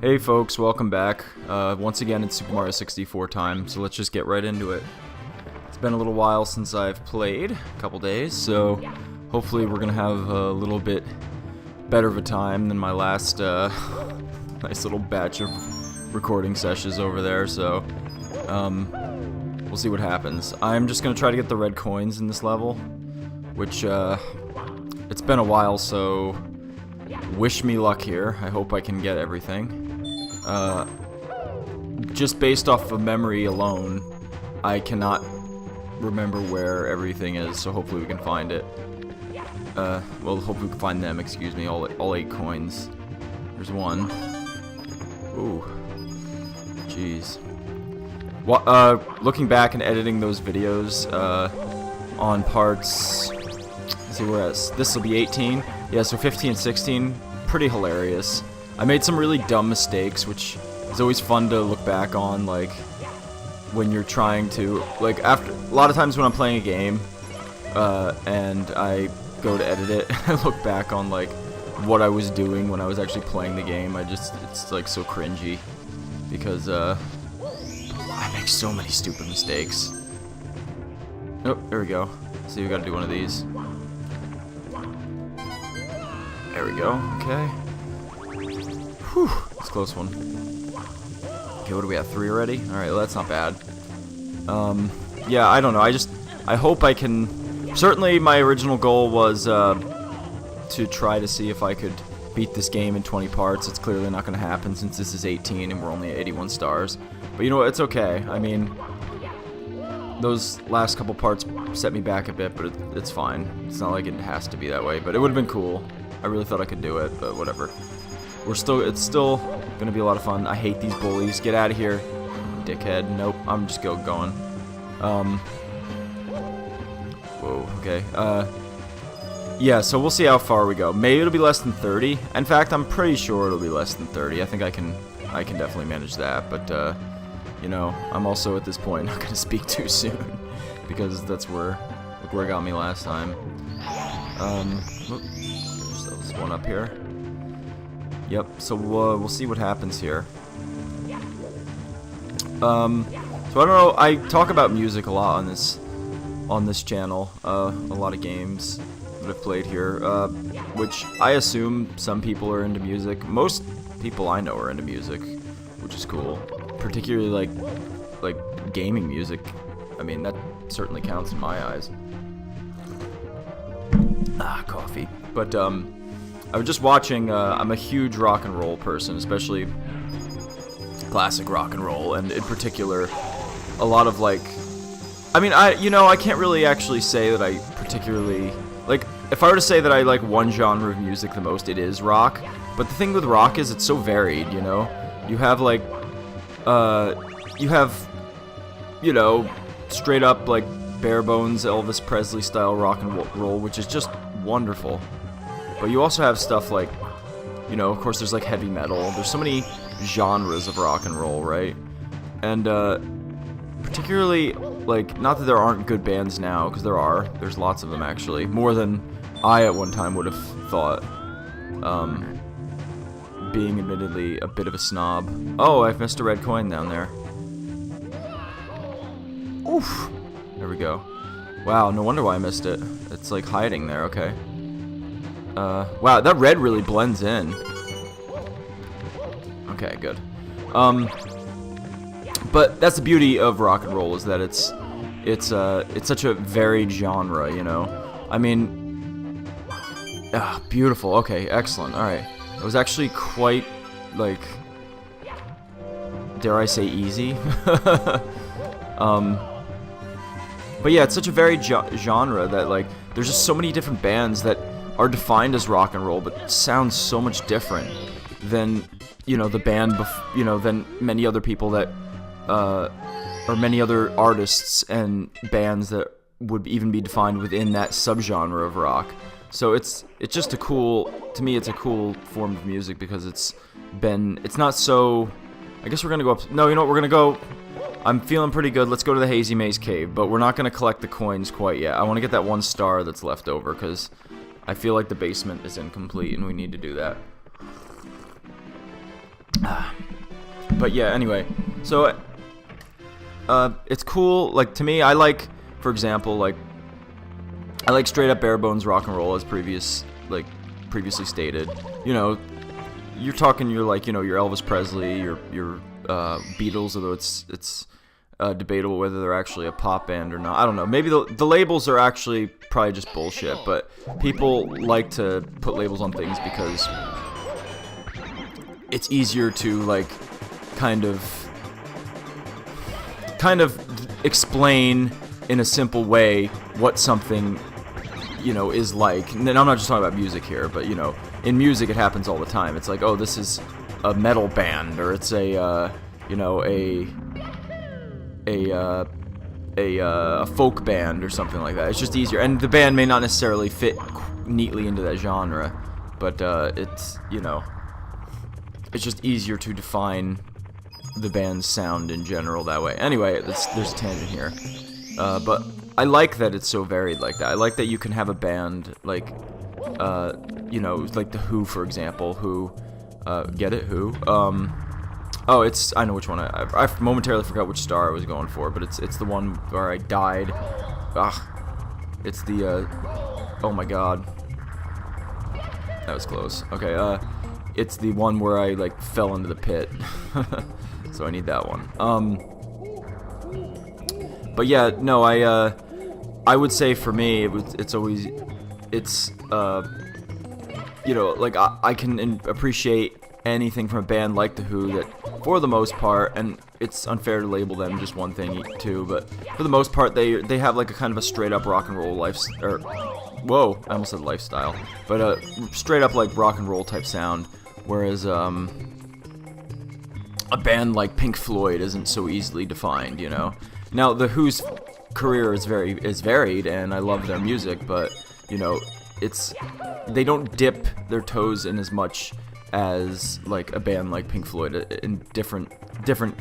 Hey folks, welcome back. Once again it's Super Mario 64 time, so let's just get right into it. It's been a little while since I've played, a couple days, so hopefully we're gonna have a little bit better of a time than my last nice little batch of recording sessions over there, so we'll see what happens. I'm just gonna try to get the red coins in this level, which it's been a while, so wish me luck here. I hope I can get everything. Just based off of memory alone, I cannot remember where everything is, so hopefully we can find it. Well, hopefully we can find them, excuse me, all 8 coins. There's one. Ooh. Jeez. Well, looking back and editing those videos, on parts, let's see, where else? This will be 18. Yeah, so 15 and 16, pretty hilarious. I made some really dumb mistakes, which is always fun to look back on, like, when you're trying to, like, after, a lot of times when I'm playing a game, and I go to edit it, I look back on, like, what I was doing when I was actually playing the game. It's, like, so cringy, because, I make so many stupid mistakes. Oh, there we go. See, we gotta do one of these. There we go, okay. Whew, that's a close one. Okay, what do we have, 3 already? Alright, well, that's not bad. Yeah, I don't know, I hope I can... Certainly, my original goal was, to try to see if I could beat this game in 20 parts. It's clearly not going to happen since this is 18 and we're only at 81 stars. But you know what, it's okay. I mean, those last couple parts set me back a bit, but it's fine. It's not like it has to be that way, but it would have been cool. I really thought I could do it, but whatever. It's still gonna be a lot of fun. I hate these bullies. Get out of here, dickhead. Nope, I'm just going. Whoa, okay. Yeah, so we'll see how far we go. Maybe it'll be less than 30. In fact, I'm pretty sure it'll be less than 30. I think I can definitely manage that, but, you know, I'm also at this point not gonna speak too soon, because that's look where it got me last time. There's one up here. Yep, so we'll see what happens here. So I don't know, I talk about music a lot on this channel, a lot of games that I've played here, which I assume some people are into music. Most people I know are into music, which is cool. Particularly like gaming music. I mean, that certainly counts in my eyes. Ah, coffee. But I was just watching, I'm a huge rock and roll person, especially classic rock and roll, and in particular, a lot of, like, I mean, I can't really actually say that I particularly, like, if I were to say that I like one genre of music the most, it is rock, but the thing with rock is it's so varied, you know? You have, like, you know, straight up, like, bare bones Elvis Presley style rock and roll, which is just wonderful. But you also have stuff like, you know, of course there's like heavy metal. There's so many genres of rock and roll, right? And particularly, like, not that there aren't good bands now, because there's lots of them actually, more than I at one time would have thought, being admittedly a bit of a snob. Oh, I've missed a red coin down there. Oof! There we go. Wow, no wonder why I missed it. It's like hiding there, okay. Wow, that red really blends in. Okay, good. But that's the beauty of rock and roll, is that it's such a varied genre, you know? I mean, beautiful. Okay, excellent. Alright. It was actually quite, like, dare I say, easy? But yeah, it's such a varied genre that, like, there's just so many different bands that are defined as rock and roll, but sound so much different than, you know, the band, than many other people that, or many other artists and bands that would even be defined within that subgenre of rock. So it's just to me it's a cool form of music, because it's not so, I guess we're gonna go up, no, you know what, we're gonna go, I'm feeling pretty good, let's go to the Hazy Maze Cave, but we're not gonna collect the coins quite yet. I want to get that 1 star that's left over, because I feel like the basement is incomplete and we need to do that. But yeah, anyway, so it's cool. Like, to me, I like, for example, like, I like straight up bare bones rock and roll, as previously stated. You know, you're talking, you're like, you know, your Elvis Presley, your Beatles, although it's debatable whether they're actually a pop band or not. I don't know. Maybe the labels are actually probably just bullshit, but people like to put labels on things because it's easier to, like, kind of explain in a simple way what something, you know, is like. And then I'm not just talking about music here, but, you know, in music it happens all the time. It's like, oh, this is a metal band, or it's a you know, a folk band or something like that. It's just easier, and the band may not necessarily fit neatly into that genre, but it's, you know, it's just easier to define the band's sound in general that way. Anyway, there's a tangent here, but I like that it's so varied like that. I like that you can have a band like, you know, like the Who, for example. Who, get it? Who? Oh, I know which one. I momentarily forgot which star I was going for, but it's the one where I died. It's the, oh my god. That was close. Okay, it's the one where I, like, fell into the pit. So I need that one. But yeah, no, I would say for me, it's always, you know, like, I can appreciate anything from a band like the Who that, for the most part, and it's unfair to label them just one thing too, but for the most part they have like a kind of a straight up rock and roll whoa, I almost said lifestyle, but straight up like rock and roll type sound, whereas a band like Pink Floyd isn't so easily defined, you know. Now the Who's career is varied, and I love their music, but, you know, they don't dip their toes in as much as like a band like Pink Floyd in different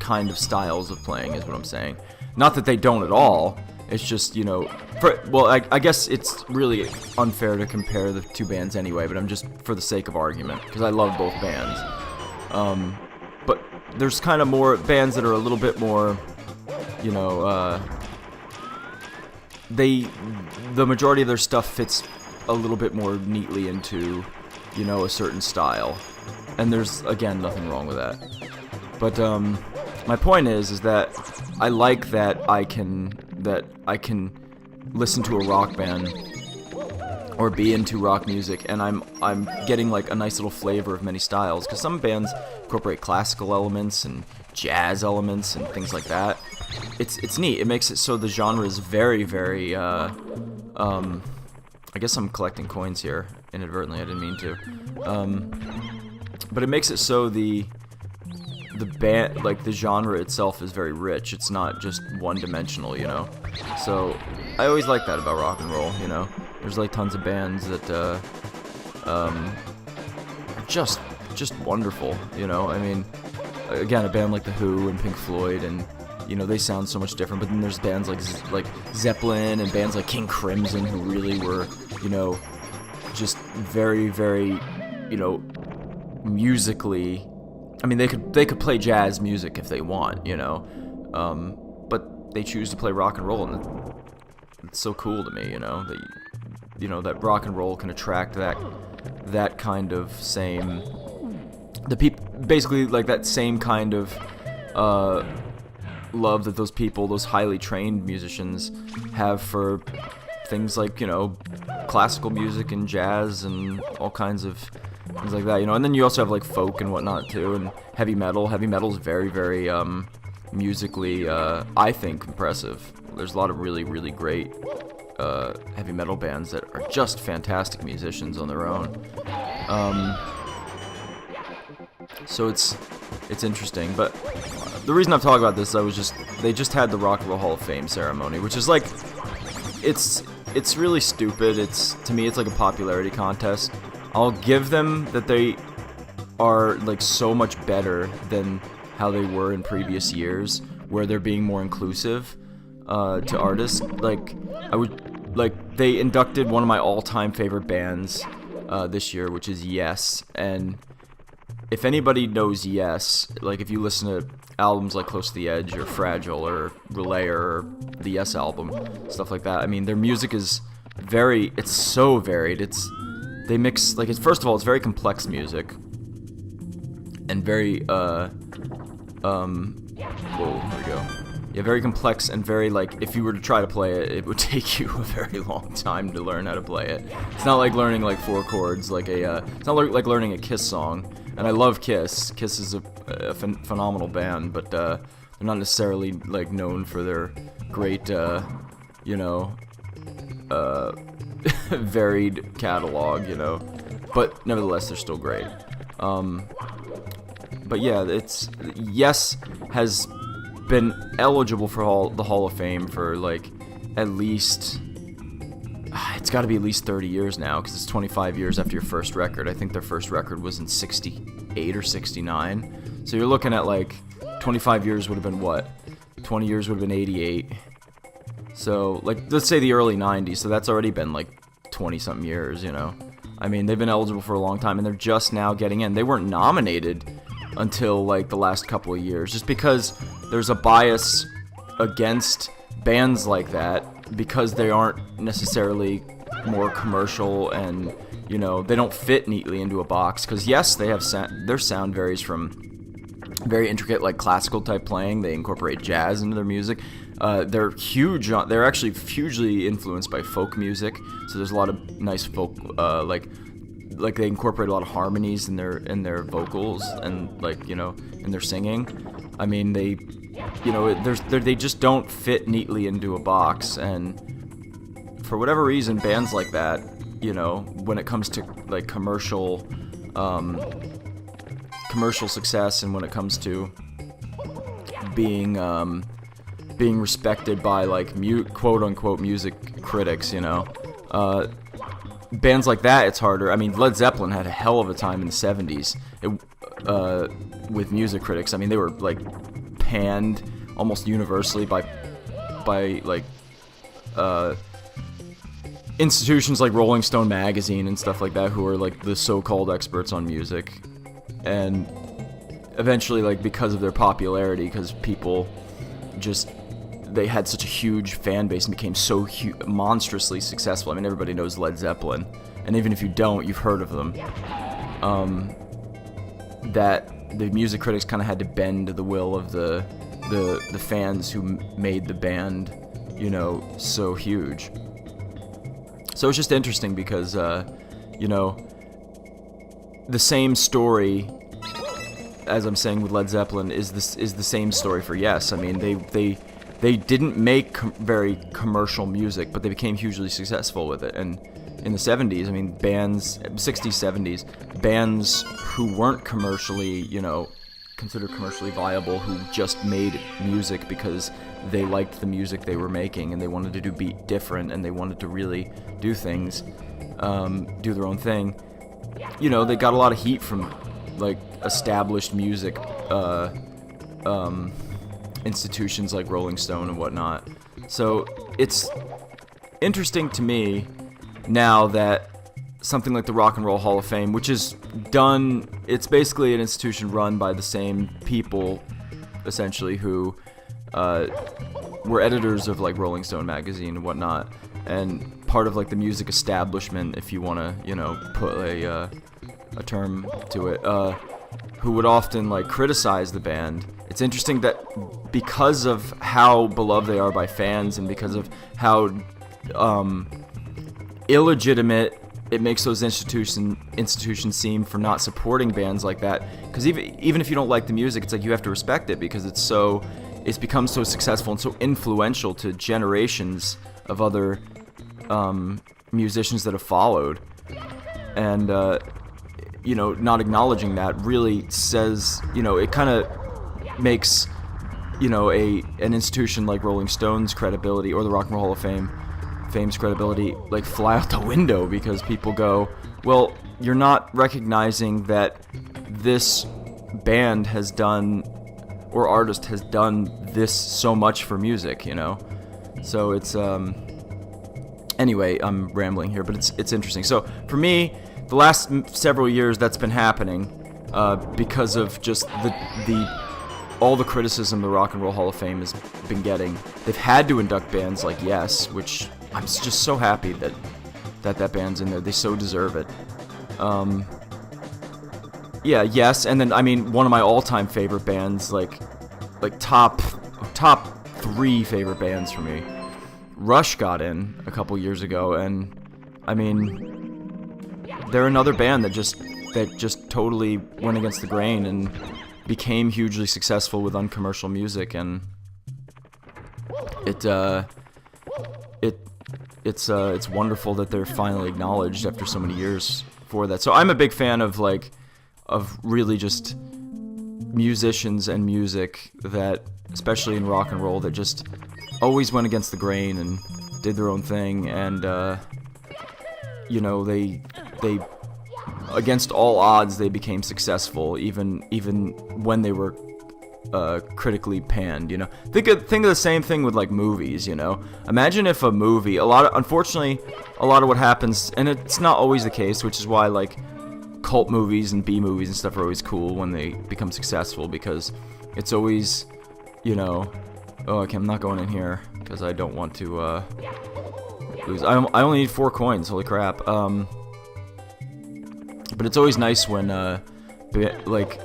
kind of styles of playing, is what I'm saying. Not that they don't at all. It's just, you know, I guess it's really unfair to compare the two bands anyway, but I'm just for the sake of argument, because I love both bands. But there's kind of more bands that are a little bit more, you know, the majority of their stuff fits a little bit more neatly into, you know, a certain style. And there's, again, nothing wrong with that. But my point is that I like that I can listen to a rock band or be into rock music, and I'm getting like a nice little flavor of many styles, because some bands incorporate classical elements and jazz elements and things like that. It's neat. It makes it so the genre is very, very I guess I'm collecting coins here inadvertently. I didn't mean to. But it makes it so the band, like the genre itself, is very rich. It's not just one-dimensional, you know. So I always like that about rock and roll, you know. There's like tons of bands that are just wonderful, you know. I mean, again, a band like the Who and Pink Floyd, and, you know, they sound so much different. But then there's bands like Zeppelin and bands like King Crimson, who really were, you know, just very, very, you know, musically. I mean, they could play jazz music if they want, you know, but they choose to play rock and roll, and it's so cool to me, you know, that, you know, that rock and roll can attract that kind of same, basically like that same kind of love that those people, those highly trained musicians, have for things like, you know, classical music and jazz and all kinds of things like that, you know. And then you also have like folk and whatnot too, and heavy metal. Heavy metal is very, very musically, I think, impressive. There's a lot of really, really great heavy metal bands that are just fantastic musicians on their own. So it's interesting. But the reason I'm talking about this, they just had the Rock and Roll Hall of Fame ceremony, which is like, it's really stupid. To me, it's like a popularity contest. I'll give them that they are like so much better than how they were in previous years, where they're being more inclusive to artists. They inducted one of my all-time favorite bands this year, which is Yes, and if anybody knows Yes, like if you listen to albums like Close to the Edge or Fragile or Relay or the Yes album, stuff like that, I mean, their music is it's so varied. They mix, like, first of all, it's very complex music and very, whoa, here we go. Yeah, very complex and very, like, if you were to try to play it, it would take you a very long time to learn how to play it. It's not like learning, like, 4 chords, like it's not like learning a Kiss song. And I love Kiss. Kiss is a phenomenal band, but they're not necessarily, like, known for their great, varied catalog, but nevertheless, they're still great. But yeah, Yes has been eligible for the Hall of Fame for, like, at least, it's got to be at least 30 years now, because it's 25 years after your first record. I think their first record was in 68 or 69, so you're looking at, like, 25 years would have been what? 20 years would have been 88. So, like, let's say the early 90s, so that's already been, like, 20-something years, I mean, they've been eligible for a long time, and they're just now getting in. They weren't nominated until, like, the last couple of years, just because there's a bias against bands like that, because they aren't necessarily more commercial, and, they don't fit neatly into a box. Because, yes, they have their sound varies from very intricate, like, classical type playing. They incorporate jazz into their music. They're huge. They're actually hugely influenced by folk music. So there's a lot of nice folk, like they incorporate a lot of harmonies in their vocals and, like, in their singing. I mean, they just don't fit neatly into a box. And for whatever reason, bands like that, when it comes to, like, commercial success, and when it comes to being respected by, like, quote-unquote music critics, bands like that, it's harder. I mean, Led Zeppelin had a hell of a time in the 70s with music critics. I mean, they were, like, panned almost universally by like, institutions like Rolling Stone magazine and stuff like that, who are, like, the so-called experts on music. And eventually, like, because of their popularity, because people they had such a huge fan base and became so monstrously successful. I mean, everybody knows Led Zeppelin, and even if you don't, you've heard of them. That the music critics kind of had to bend to the will of the fans who made the band, so huge. So it's just interesting because, the same story, as I'm saying with Led Zeppelin, is the same story for Yes. I mean, they didn't make very commercial music, but they became hugely successful with it. And in the 70s, I mean, 60s, 70s, bands who weren't commercially, considered commercially viable, who just made music because they liked the music they were making, and they wanted to be different, and they wanted to really do things, do their own thing. They got a lot of heat from, like, established music, institutions like Rolling Stone and whatnot. So it's interesting to me now that something like the Rock and Roll Hall of Fame, which is it's basically an institution run by the same people, essentially, who were editors of, like, Rolling Stone magazine and whatnot, and part of, like, the music establishment, if you want to, put a term to it, who would often, like, criticize the band. It's interesting that because of how beloved they are by fans, and because of how illegitimate it makes those institutions seem for not supporting bands like that. Because even if you don't like the music, it's like you have to respect it, because it's become so successful and so influential to generations of other musicians that have followed. And not acknowledging that really says, it kind of makes, an institution like Rolling Stone's credibility, or the Rock and Roll Hall of Fame's credibility, like, fly out the window, because people go, well, you're not recognizing that this band has done, or artist has done this so much for music, So it's, anyway, I'm rambling here, but it's interesting. So for me, the last several years that's been happening, because of just all the criticism the Rock and Roll Hall of Fame has been getting. They've had to induct bands like Yes, which I'm just so happy that band's in there. They so deserve it. Yeah, Yes, and then I mean one of my all-time favorite bands, like top 3 favorite bands for me. Rush got in a couple years ago, and I mean they're another band that just totally went against the grain and became hugely successful with uncommercial music, and it's wonderful that they're finally acknowledged after so many years for that. So I'm a big fan of really just musicians and music that, especially in rock and roll, that just always went against the grain and did their own thing, and you know, they against all odds, they became successful, even when they were critically panned. You know, think of the same thing with like movies. You know, imagine if a movie, unfortunately, a lot of what happens, and it's not always the case, which is why like cult movies and B movies and stuff are always cool when they become successful, because it's always, you know, oh, okay, I'm not going in here because I don't want to lose. I only need 4 coins. Holy crap. But it's always nice when like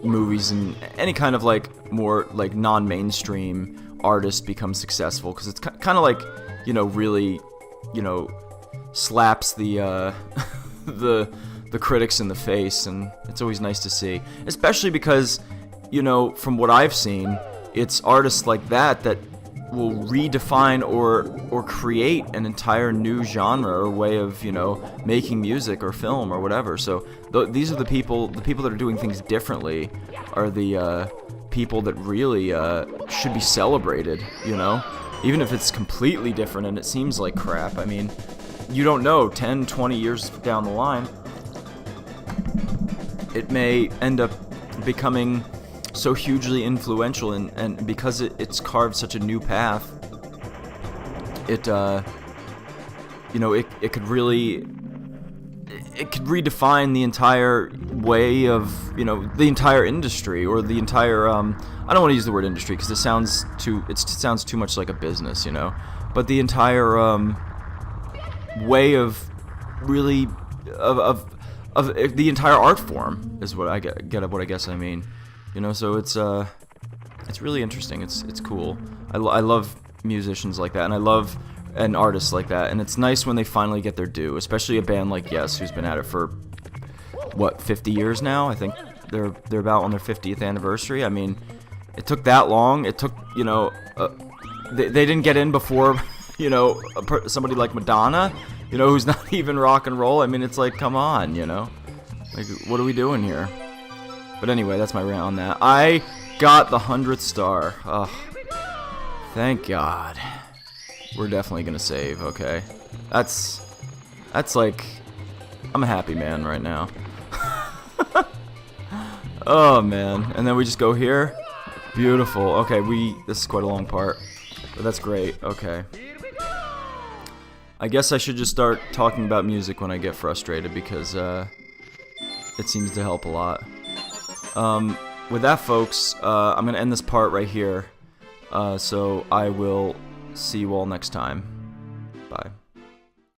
movies and any kind of like more like non-mainstream artist become successful, because it's kind of like, you know, really, you know, slaps the the critics in the face, and it's always nice to see, especially because, you know, from what I've seen, it's artists like that will redefine or create an entire new genre or way of, you know, making music or film or whatever. So these are the people that are doing things differently are the people that really should be celebrated, you know, even if it's completely different and it seems like crap. I mean, you don't know, 10, 20 years down the line, it may end up becoming so hugely influential, and because it's carved such a new path, it you know, it could really, it could redefine the entire way of, you know, the entire industry, or the entire I don't want to use the word industry because it sounds too much like a business, you know, but the entire way of really of the entire art form is what I get of what I guess I mean. You know, so it's really interesting. It's cool. I love musicians like that, and I love artists like that, and it's nice when they finally get their due, especially a band like Yes, who's been at it for what, 50 years now. I think they're about on their 50th anniversary. I mean, it took that long. It took, you know, they didn't get in before, you know, somebody like Madonna, you know, who's not even rock and roll. I mean, it's like, come on, you know, like, what are we doing here? But anyway, that's my rant on that. I got the 100th star. Ugh. Thank God. We're definitely gonna save, okay? That's like, I'm a happy man right now. Oh man. And then we just go here. Beautiful. Okay, this is quite a long part, but that's great. Okay. I guess I should just start talking about music when I get frustrated, because it seems to help a lot. With that, folks, I'm going to end this part right here, so I will see you all next time.